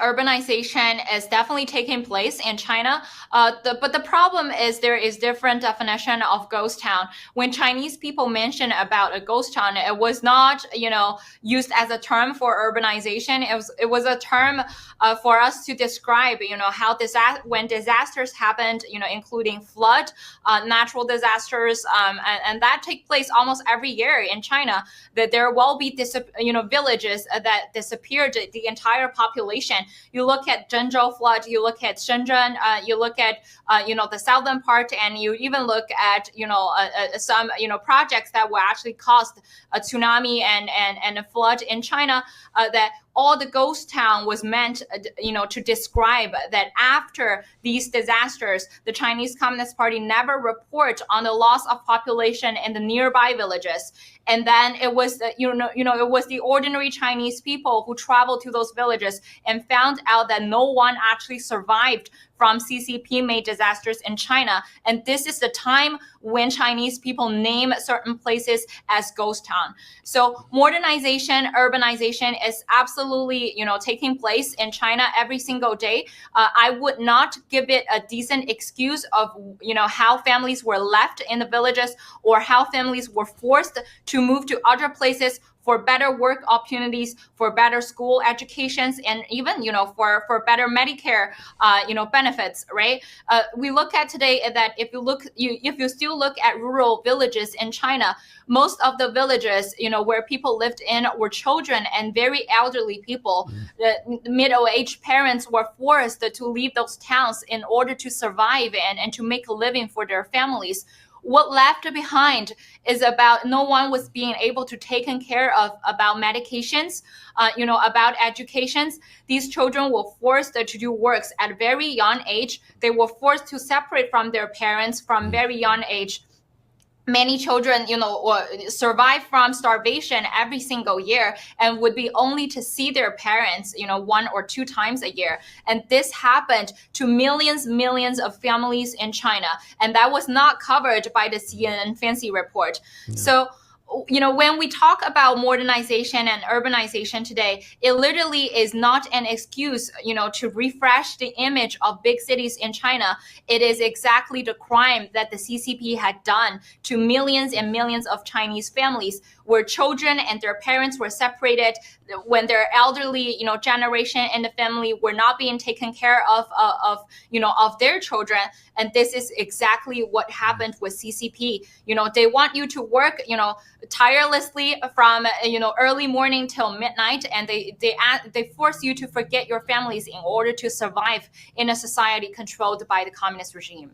Urbanization is definitely taking place in China, but the problem is there is different definition of ghost town. When Chinese people mention about a ghost town, it was not, used as a term for urbanization. It was a term for us to describe, how when disasters happened, including flood, natural disasters, and that take place almost every year in China. That there will be villages that disappeared the entire population. You look at Zhengzhou flood, you look at Shenzhen, you look at the southern part, and you even look at some projects that will actually cause a tsunami and a flood in China. That all the ghost town was meant, to describe that after these disasters, the Chinese Communist Party never report on the loss of population in the nearby villages. And then it was, it was the ordinary Chinese people who traveled to those villages and found out that no one actually survived from CCP-made disasters in China. And this is the time when Chinese people name certain places as ghost town. So modernization, urbanization is absolutely, taking place in China every single day. I would not give it a decent excuse of, how families were left in the villages or how families were forced to move to other places for better work opportunities, for better school educations, and even, for better Medicare, benefits, right? We look at today that if you still look at rural villages in China, most of the villages, where people lived in were children and very elderly people. The middle-aged parents were forced to leave those towns in order to survive and to make a living for their families. What left behind is about no one was being able to take care of about medications, about educations. These children were forced to do works at a very young age. They were forced to separate from their parents from very young age. Many children, survive from starvation every single year and would be only to see their parents, 1 or 2 times a year. And this happened to millions of families in China. And that was not covered by the CNN Fancy report. Yeah. So, when we talk about modernization and urbanization today, it literally is not an excuse, to refresh the image of big cities in China. It is exactly the crime that the CCP had done to millions and millions of Chinese families, where children and their parents were separated, when their elderly, generation in the family were not being taken care of their children. And this is exactly what happened with CCP. They want you to work, tirelessly from, early morning till midnight, and they force you to forget your families in order to survive in a society controlled by the communist regime.